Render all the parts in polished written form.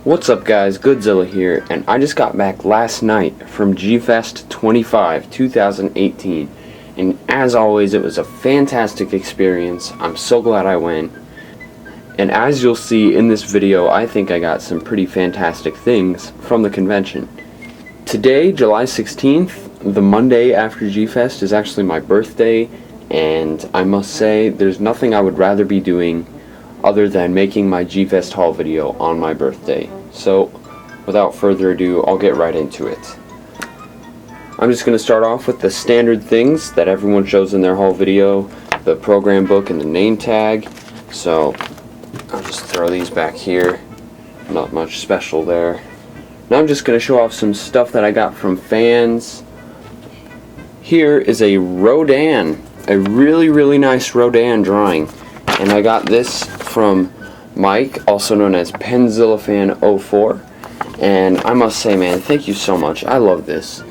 What's up guys, Godzilla here, and I just got back last night from G-Fest XXV 2018, and as always it was a fantastic experience. I'm so glad I went, and as you'll see in this video, I think I got some pretty fantastic things from the convention. Today, July 16th, the Monday after G-Fest, is actually my birthday, and I must say there's nothing I would rather be doing other than making my G-Fest haul video on my birthday. So, without further ado, I'll get right into it. I'm just going to start off with the standard things that everyone shows in their haul video, the program book and the name tag. So, I'll just throw these back here. Not much special there. Now I'm just going to show off some stuff that I got from fans. Here is a Rodan, a really nice Rodan drawing. And I got this from Mike, also known as PenzillaFan04, and I must say, man, thank you so much. I love this.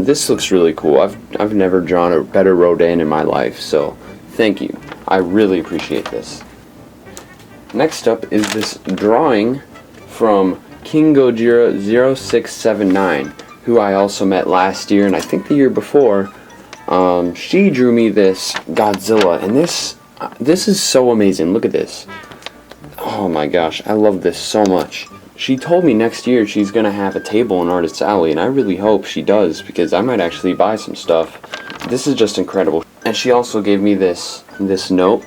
This looks really cool. I've never drawn a better Rodan in my life, so thank you. I really appreciate this. Next up is this drawing from King Gojira 0679, who I also met last year, and I think the year before. She drew me this Godzilla, and this is so amazing. Look at this. Oh my gosh, I love this so much. She told me next year she's gonna have a table in Artist's Alley, and I really hope she does, because I might actually buy some stuff. This is just incredible. And she also gave me this note.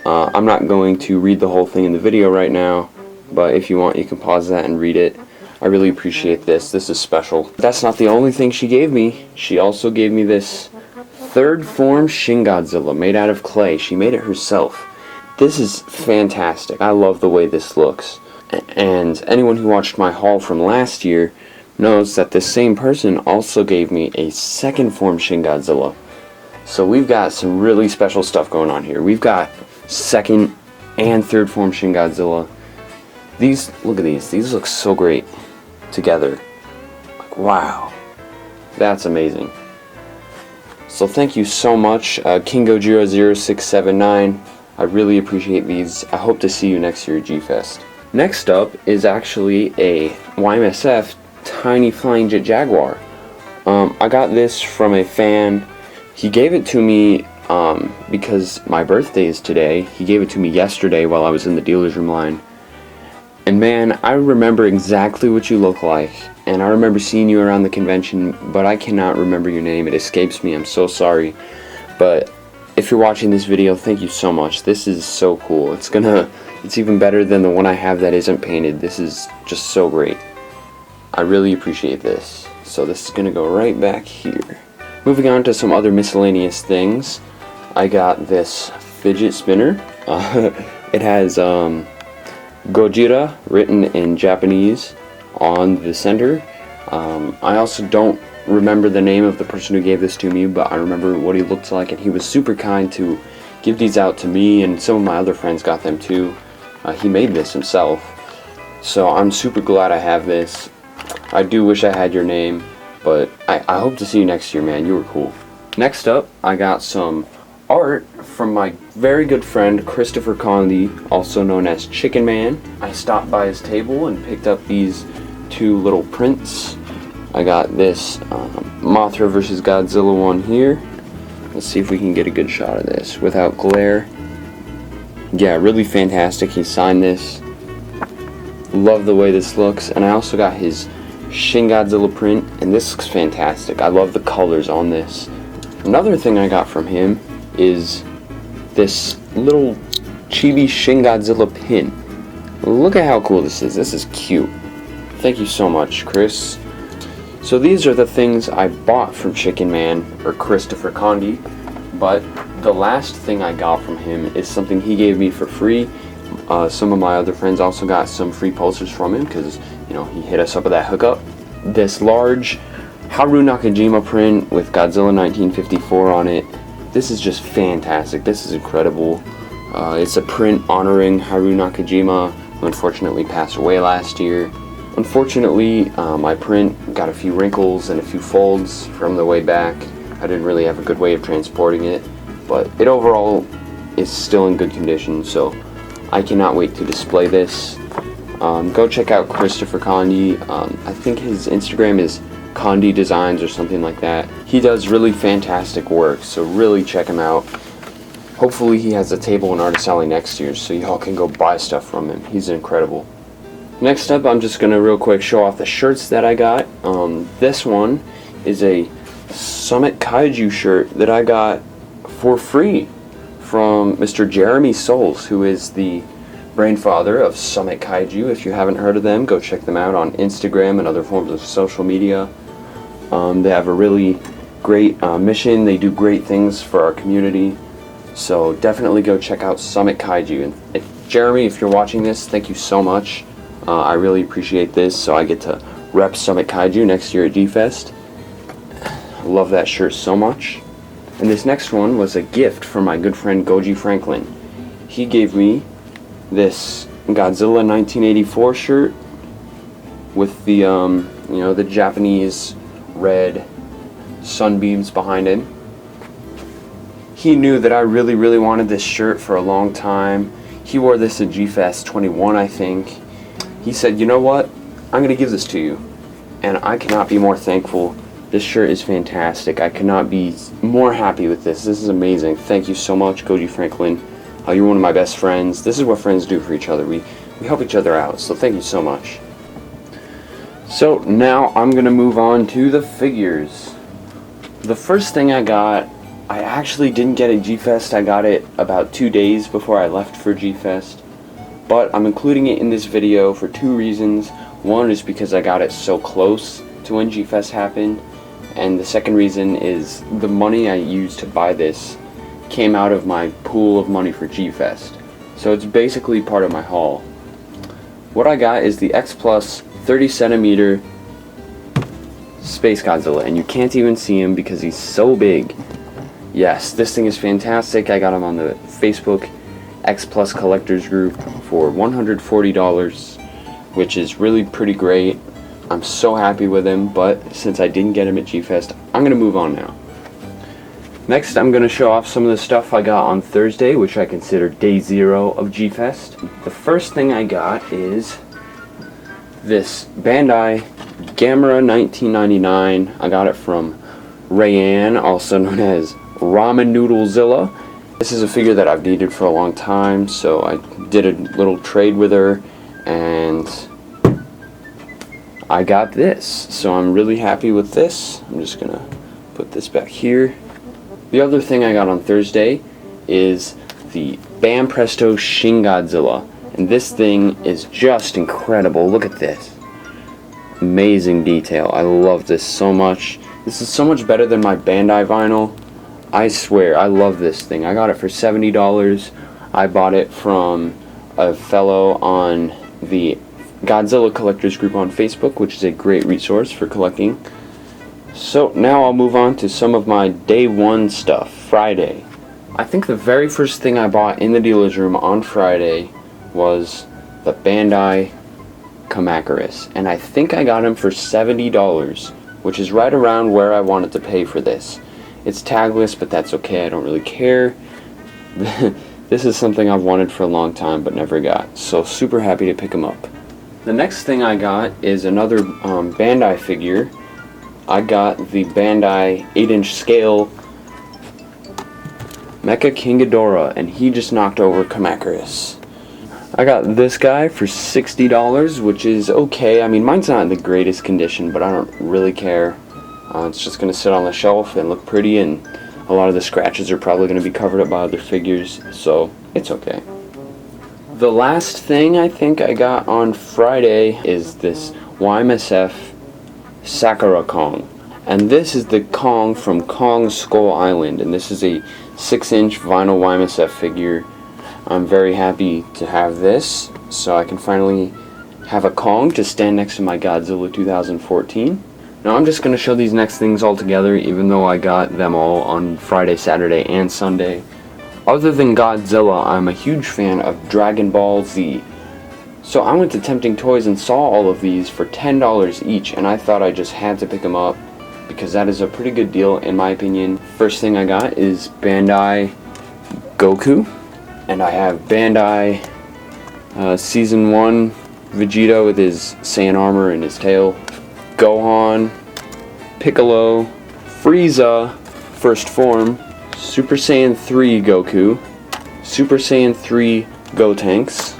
I'm not going to read the whole thing in the video right now, but if you want, you can pause that and read it. I really appreciate this. This is special. That's not the only thing she gave me. She also gave me this third form Shin Godzilla made out of clay. She made it herself. This is fantastic. I love the way this looks. And anyone who watched my haul from last year knows that this same person also gave me a second form Shin Godzilla. So we've got some really special stuff going on here. We've got second and third form Shin Godzilla. These, look at these. These look so great together. Like, wow. That's amazing. So thank you so much, King Gojira 0679. I really appreciate these. I hope to see you next year at G-Fest. Next up is actually a YMSF Tiny Flying Jet Jaguar. I got this from a fan. He gave it to me because my birthday is today. He gave it to me yesterday while I was in the dealer's room line. And man, I remember exactly what you look like. And I remember seeing you around the convention, but I cannot remember your name. It escapes me. I'm so sorry. But if you're watching this video, thank you so much. This is so cool. It's even better than the one I have that isn't painted. This is just so great. I really appreciate this. So this is gonna go right back here. Moving on to some other miscellaneous things. I got this Fidget Spinner. It has Gojira written in Japanese on the center. I also don't remember the name of the person who gave this to me, but I remember what he looked like, and he was super kind to give these out to me, and some of my other friends got them too. He made this himself, so I'm super glad I have this. I do wish I had your name, but I hope to see you next year, man. You were cool. Next up, I got some art from my very good friend Christopher Condi, also known as Chicken Man. I stopped by his table and picked up these two little prints. I got this Mothra vs. Godzilla one here. Let's see if we can get a good shot of this without glare. Yeah, really fantastic. He signed this. Love the way this looks. And I also got his Shin Godzilla print, and this looks fantastic. I love the colors on this. Another thing I got from him is this little chibi Shin Godzilla pin. Look at how cool this is. This is cute. Thank you so much, Chris. So these are the things I bought from Chicken Man, or Christopher Condi, but the last thing I got from him is something he gave me for free. Some of my other friends also got some free posters from him because, you know, he hit us up with that hookup. This large Haru Nakajima print with Godzilla 1954 on it. This is just fantastic. This is incredible. It's a print honoring Haru Nakajima, who unfortunately passed away last year. Unfortunately, my print got a few wrinkles and a few folds from the way back. I didn't really have a good way of transporting it, but it overall is still in good condition, so I cannot wait to display this. Go check out Christopher Condi. I think his Instagram is Condi Designs or something like that. He does really fantastic work, so really check him out. Hopefully he has a table in Artist Alley next year so y'all can go buy stuff from him. He's incredible. Next up, I'm just going to real quick show off the shirts that I got. This one is a Summit Kaiju shirt that I got for free from Mr. Jeremy Souls, who is the brainfather of Summit Kaiju. If you haven't heard of them, go check them out on Instagram and other forms of social media. They have a really great mission. They do great things for our community. So definitely go check out Summit Kaiju. And Jeremy, if you're watching this, thank you so much. I really appreciate this, so I get to rep Summit Kaiju next year at G-Fest. I love that shirt so much. And this next one was a gift from my good friend Goji Franklin. He gave me this Godzilla 1984 shirt with the the Japanese red sunbeams behind him. He knew that I really wanted this shirt for a long time. He wore this at G-Fest 21, I think. He said, you know what, I'm going to give this to you. And I cannot be more thankful. This shirt is fantastic. I could not be more happy with this. This is amazing. Thank you so much, Goji Franklin. You're one of my best friends. This is what friends do for each other. We help each other out, so thank you so much. So now I'm going to move on to the figures. The first thing I got, I actually didn't get at G-Fest. I got it about 2 days before I left for G-Fest. But I'm including it in this video for two reasons. One is because I got it so close to when G-Fest happened. And the second reason is the money I used to buy this came out of my pool of money for G-Fest. So it's basically part of my haul. What I got is the X Plus 30 centimeter Spacegodzilla. And you can't even see him because he's so big. Yes, this thing is fantastic. I got him on the Facebook X Plus Collectors group for $140, which is really pretty great. I'm so happy with him, but since I didn't get him at G-Fest, I'm going to move on now. Next, I'm going to show off some of the stuff I got on Thursday, which I consider day zero of G-Fest. The first thing I got is this Bandai Gamera 1999. I got it from Rayanne, also known as Ramen Noodlezilla. This is a figure that I've needed for a long time, so I did a little trade with her, and I got this. So I'm really happy with this. I'm just going to put this back here. The other thing I got on Thursday is the Banpresto Shin Godzilla, and this thing is just incredible. Look at this. Amazing detail. I love this so much. This is so much better than my Bandai vinyl. I swear, I love this thing. I got it for $70. I bought it from a fellow on the Godzilla Collectors group on Facebook, which is a great resource for collecting. So now I'll move on to some of my day one stuff. Friday. I think the very first thing I bought in the dealer's room on Friday was the Bandai Kamacuras, and I think I got him for $70, which is right around where I wanted to pay for this. It's tagless, but that's okay. I don't really care. This is something I've wanted for a long time but never got, so super happy to pick him up. The next thing I got is another Bandai figure. I got the Bandai 8-inch scale Mecha Ghidorah, and he just knocked over Kamacuras. I got this guy for $60, which is okay. I mean, mine's not in the greatest condition, but I don't really care. It's just going to sit on the shelf and look pretty, and a lot of the scratches are probably going to be covered up by other figures, so it's okay. The last thing I think I got on Friday is this YMSF Sakura Kong. And this is the Kong from Kong Skull Island, and this is a 6-inch vinyl YMSF figure. I'm very happy to have this, so I can finally have a Kong to stand next to my Godzilla 2014. Now I'm just going to show these next things all together, even though I got them all on Friday, Saturday, and Sunday. Other than Godzilla, I'm a huge fan of Dragon Ball Z. So I went to Tempting Toys and saw all of these for $10 each, and I thought I just had to pick them up, because that is a pretty good deal in my opinion. First thing I got is Bandai Goku, and I have Bandai Season 1 Vegeta with his Saiyan armor and his tail, Gohan, Piccolo, Frieza, first form, Super Saiyan 3 Goku, Super Saiyan 3 Gotenks,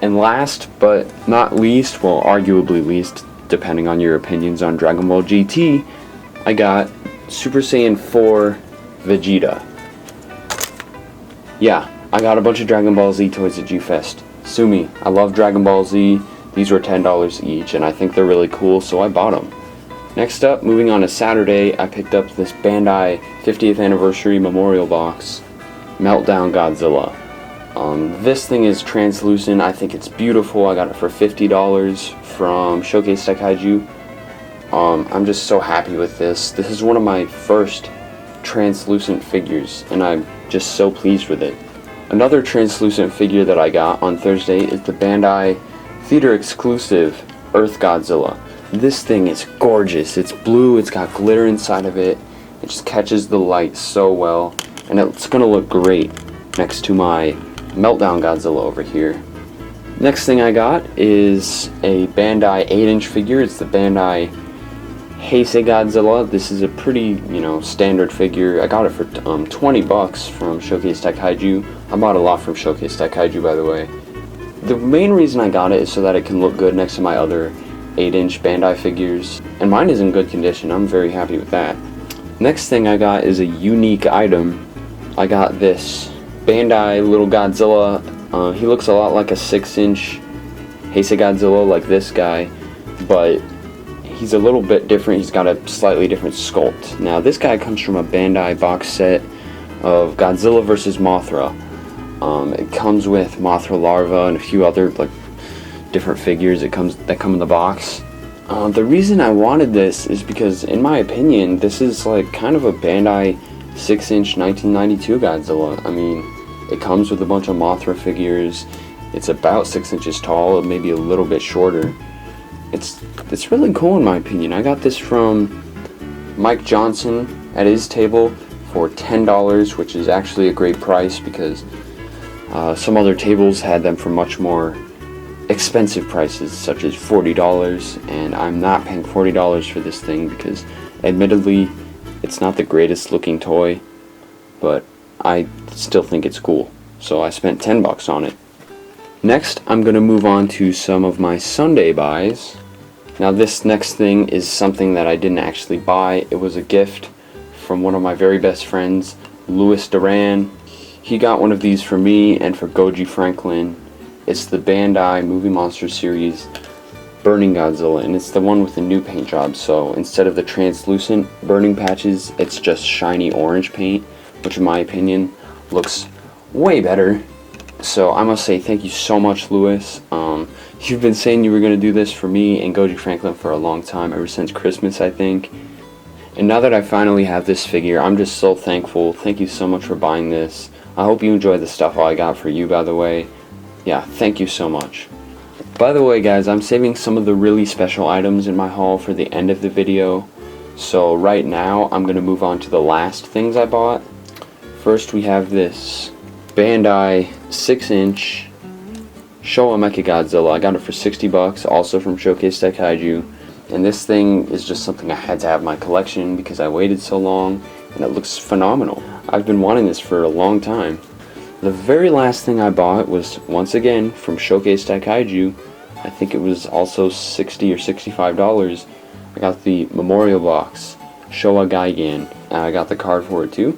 and last but not least, well, arguably least, depending on your opinions on Dragon Ball GT, I got Super Saiyan 4 Vegeta. Yeah, I got a bunch of Dragon Ball Z toys at G-Fest. Sue me, I love Dragon Ball Z. These were $10 each, and I think they're really cool, so I bought them. Next up, moving on to Saturday, I picked up this Bandai 50th Anniversary Memorial Box, Meltdown Godzilla. This thing is translucent. I think it's beautiful. I got it for $50 from Showcase Kaiju. I'm just so happy with this. This is one of my first translucent figures, and I'm just so pleased with it. Another translucent figure that I got on Thursday is the Bandai Theater exclusive Earth Godzilla. This thing is gorgeous. It's blue, it's got glitter inside of it. It just catches the light so well, and it's gonna look great next to my Meltdown Godzilla over here. Next thing I got is a Bandai 8-inch figure. It's the Bandai Godzilla. This is a pretty, standard figure. I got it for $20 from Showcase Kaiju. I bought a lot from Showcase Kaiju, by the way. The main reason I got it is so that it can look good next to my other 8-inch Bandai figures, and mine is in good condition. I'm very happy with that. Next thing I got is a unique item. I got this Bandai little Godzilla. He looks a lot like a 6-inch Godzilla, like this guy, but he's a little bit different. He's got a slightly different sculpt. Now, this guy comes from a Bandai box set of Godzilla vs. Mothra. It comes with Mothra larva and a few other different figures that come in the box. The reason I wanted this is because, in my opinion, this is kind of a Bandai 6-inch 1992 Godzilla. I mean, it comes with a bunch of Mothra figures. It's about 6 inches tall, maybe a little bit shorter. It's really cool in my opinion. I got this from Mike Johnson at his table for $10, which is actually a great price because some other tables had them for much more expensive prices, such as $40, and I'm not paying $40 for this thing because, admittedly, it's not the greatest looking toy, but I still think it's cool, so I spent $10 on it. Next, I'm going to move on to some of my Sunday buys. Now, this next thing is something that I didn't actually buy. It was a gift from one of my very best friends, Louis Duran. He got one of these for me and for Goji Franklin. It's the Bandai Movie Monster Series Burning Godzilla, and it's the one with the new paint job. So instead of the translucent burning patches, it's just shiny orange paint, which in my opinion looks way better. So I must say thank you so much, Louis. You've been saying you were going to do this for me and Goji Franklin for a long time, ever since Christmas, I think. And now that I finally have this figure, I'm just so thankful. Thank you so much for buying this. I hope you enjoy the stuff I got for you, by the way. Yeah, thank you so much. By the way, guys, I'm saving some of the really special items in my haul for the end of the video. So right now, I'm going to move on to the last things I bought. First, we have this Bandai 6-inch Showa Mechagodzilla. I got it for $60, also from Showcase Kaiju. And this thing is just something I had to have in my collection because I waited so long, and it looks phenomenal. I've been wanting this for a long time. The very last thing I bought was, once again, from Showcase Kaiju. I think it was also $60 or $65. I got the Memorial Box, Showa Gigan. I got the card for it too.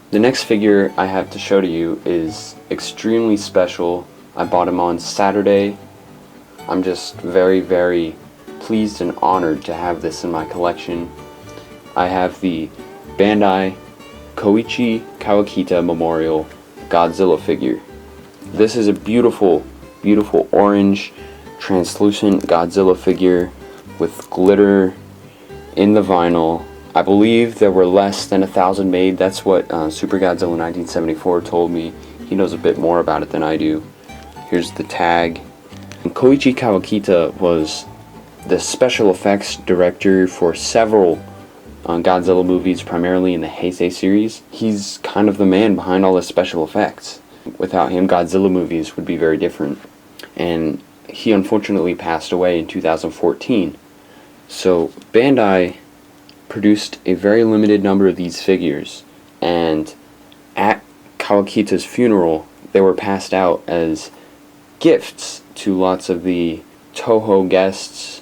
The next figure I have to show to you is extremely special. I bought him on Saturday. I'm just very, very pleased and honored to have this in my collection. I have the Bandai Koichi Kawakita Memorial Godzilla figure. This is a beautiful, beautiful orange, translucent Godzilla figure with glitter in the vinyl. I believe there were less than 1,000 made. That's what Super Godzilla 1974 told me. He knows a bit more about it than I do. Here's the tag. And Koichi Kawakita was the special effects director for several Godzilla movies, primarily in the Heisei series. He's kind of the man behind all the special effects. Without him, Godzilla movies would be very different. And he unfortunately passed away in 2014. So Bandai produced a very limited number of these figures, and at Kawakita's funeral they were passed out as gifts to lots of the Toho guests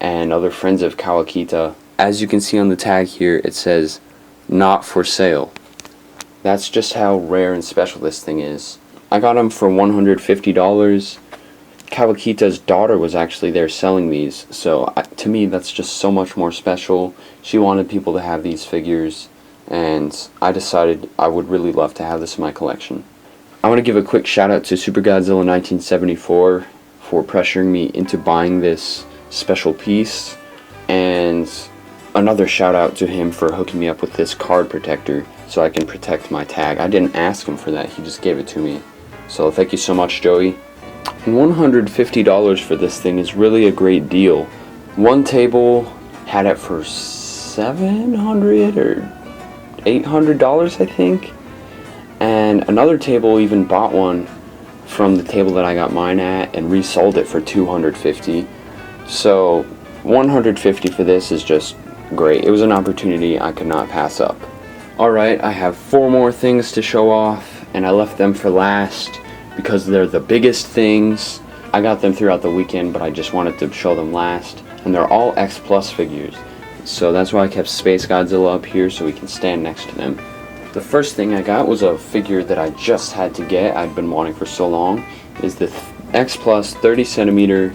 and other friends of Kawakita. As you can see on the tag here, it says "not for sale." That's just how rare and special this thing is. I got them for $150. Kawakita's daughter was actually there selling these, so to me that's just so much more special. She wanted people to have these figures, and I decided I would really love to have this in my collection. I want to give a quick shout out to Super Godzilla 1974 for pressuring me into buying this special piece, and another shout out to him for hooking me up with this card protector so I can protect my tag. I didn't ask him for that, he just gave it to me. So thank you so much, Joey. And $150 for this thing is really a great deal. One table had it for $700 or $800, I think. And another table even bought one from the table that I got mine at and resold it for $250. So $150 for this is just great. It was an opportunity I could not pass up. Alright, I have 4 more things to show off, and I left them for last because they're the biggest things. I got them throughout the weekend, but I just wanted to show them last. And they're all X Plus figures. So that's why I kept Spacegodzilla up here so we can stand next to them. The first thing I got was a figure that I just had to get, I'd been wanting for so long, is the X Plus 30cm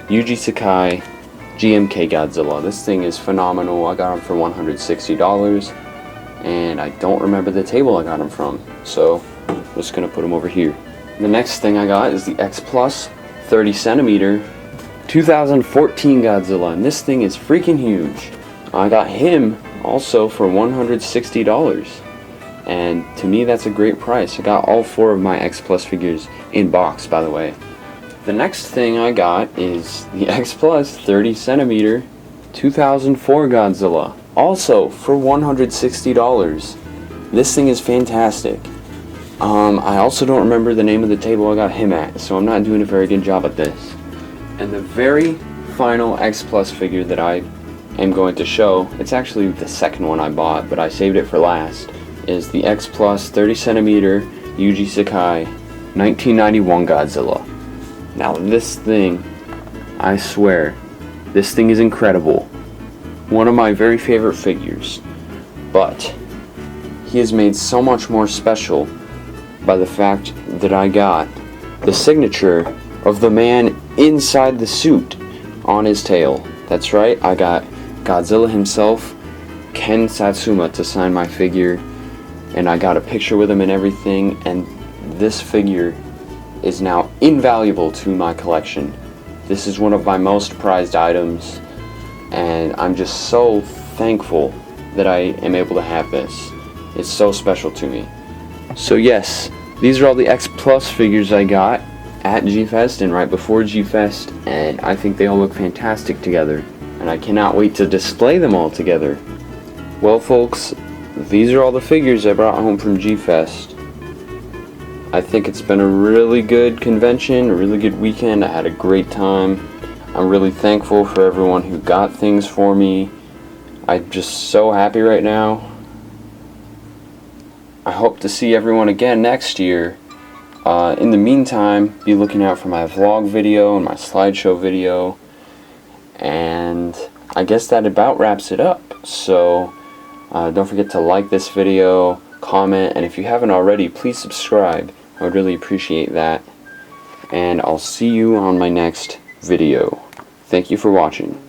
Yuji Sakai GMK Godzilla. This thing is phenomenal. I got him for $160, and I don't remember the table I got him from, so I'm just gonna put him over here. The next thing I got is the X Plus 30cm 2014 Godzilla, and this thing is freaking huge. I got him also for $160, and to me that's a great price. I got all 4 of my X Plus figures in box, by the way. The next thing I got is the X Plus 30cm 2004 Godzilla, also for $160. This thing is fantastic. I also don't remember the name of the table I got him at, so I'm not doing a very good job at this. And the very final X Plus figure that I am going to show, it's actually the second one I bought, but I saved it for last, is the X Plus 30cm Yuji Sakai 1991 Godzilla. Now this thing, I swear, this thing is incredible. One of my very favorite figures, but he is made so much more special by the fact that I got the signature of the man inside the suit on his tail. That's right, I got Godzilla himself, Ken Satsuma, to sign my figure, and I got a picture with him and everything, and this figure is now invaluable to my collection. This is one of my most prized items, and I'm just so thankful that I am able to have this. It's so special to me. So yes, these are all the X Plus figures I got at G-Fest and right before G-Fest, and I think they all look fantastic together, and I cannot wait to display them all together. Well folks, these are all the figures I brought home from G-Fest. I think it's been a really good convention, a really good weekend. I had a great time. I'm really thankful for everyone who got things for me. I'm just so happy right now. I hope to see everyone again next year. In the meantime, be looking out for my vlog video and my slideshow video. And I guess that about wraps it up. So don't forget to like this video, comment, and if you haven't already, please subscribe. I would really appreciate that. And I'll see you on my next video. Thank you for watching.